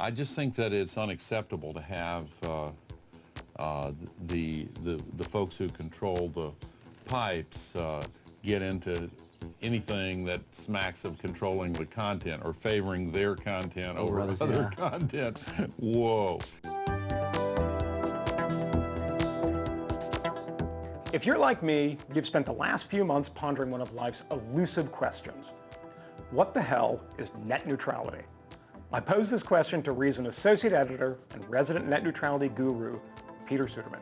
I just think that it's unacceptable to have the folks who control the pipes get into anything that smacks of controlling the content or favoring their content over other content. Whoa. If you're like me, you've spent the last few months pondering one of life's elusive questions. What the hell is net neutrality? I posed this question to Reason associate editor and resident net neutrality guru, Peter Suderman,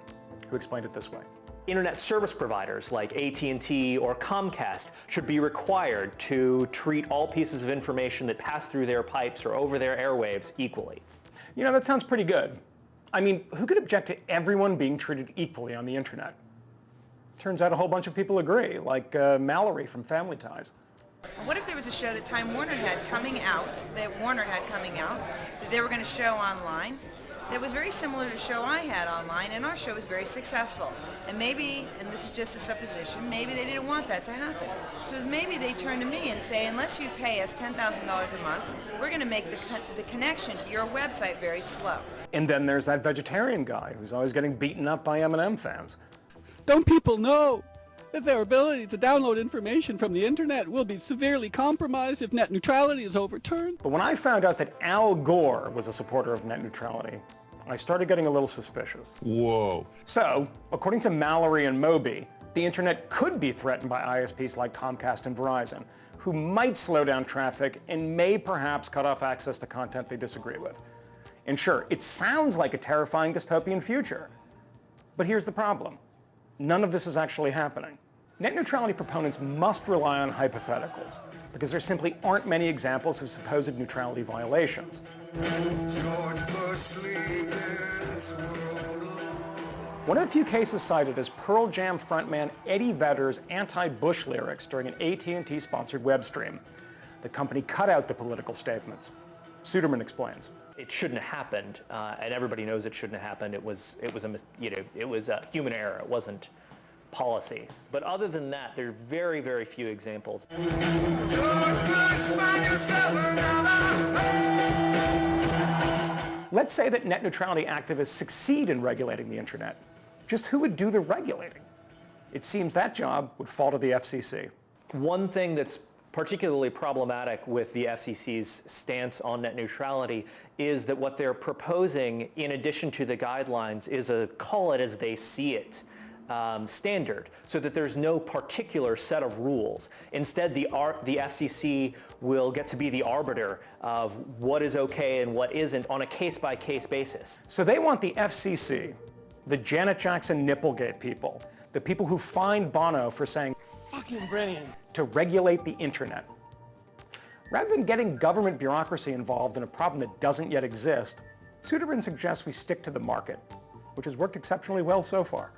who explained it this way. Internet service providers like AT&T or Comcast should be required to treat all pieces of information that pass through their pipes or over their airwaves equally. You know, that sounds pretty good. I mean, who could object to everyone being treated equally on the internet? Turns out a whole bunch of people agree, like Mallory from Family Ties. What if there was a show that Time Warner had coming out, that they were going to show online, that was very similar to the show I had online, and our show was very successful. And maybe, and this is just a supposition, maybe they didn't want that to happen. So maybe they turn to me and say, unless you pay us $10,000 a month, we're going to make the connection to your website very slow. And then there's that vegetarian guy who's always getting beaten up by M&M fans. Don't people know that their ability to download information from the internet will be severely compromised if net neutrality is overturned? But when I found out that Al Gore was a supporter of net neutrality, I started getting a little suspicious. Whoa. So, according to Mallory and Moby, the internet could be threatened by ISPs like Comcast and Verizon, who might slow down traffic and may perhaps cut off access to content they disagree with. And sure, it sounds like a terrifying dystopian future. But here's the problem. None of this is actually happening. Net neutrality proponents must rely on hypotheticals, because there simply aren't many examples of supposed neutrality violations. One of the few cases cited is Pearl Jam frontman Eddie Vedder's anti-Bush lyrics during an AT&T-sponsored web stream. The company cut out the political statements. Suderman explains. It shouldn't have happened, and everybody knows it shouldn't have happened. It was a human error. It wasn't policy. But other than that, there are very, very few examples. Let's say that net neutrality activists succeed in regulating the internet. Just who would do the regulating? It seems that job would fall to the FCC. One thing that's particularly problematic with the FCC's stance on net neutrality is that what they're proposing, in addition to the guidelines, is a call it as they see it standard, so that there's no particular set of rules. Instead, the FCC will get to be the arbiter of what is okay and what isn't on a case-by-case basis. So they want the FCC, the Janet Jackson Nipplegate people, the people who fined Bono for saying fucking brilliant, to regulate the internet. Rather than getting government bureaucracy involved in a problem that doesn't yet exist, Suderman suggests we stick to the market, which has worked exceptionally well so far.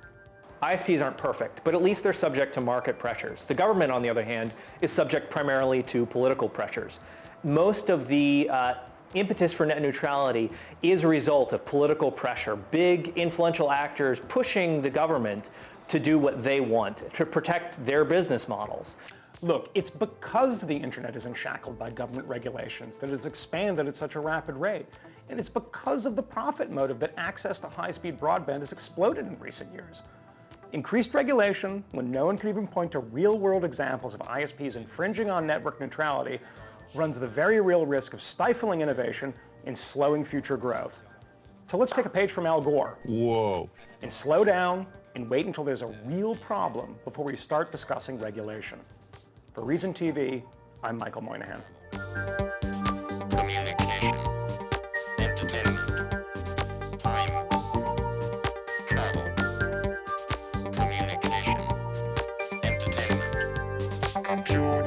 ISPs aren't perfect, but at least they're subject to market pressures. The government, on the other hand, is subject primarily to political pressures. Most of the impetus for net neutrality is a result of political pressure, big influential actors pushing the government to do what they want, to protect their business models. Look, it's because the internet isn't shackled by government regulations that it's expanded at such a rapid rate. And it's because of the profit motive that access to high-speed broadband has exploded in recent years. Increased regulation, when no one can even point to real-world examples of ISPs infringing on network neutrality, runs the very real risk of stifling innovation and slowing future growth. So let's take a page from Al Gore. Whoa. And slow down and wait until there's a real problem before we start discussing regulation. For Reason TV, I'm Michael Moynihan. Communication, entertainment, time, travel. Communication, entertainment, pure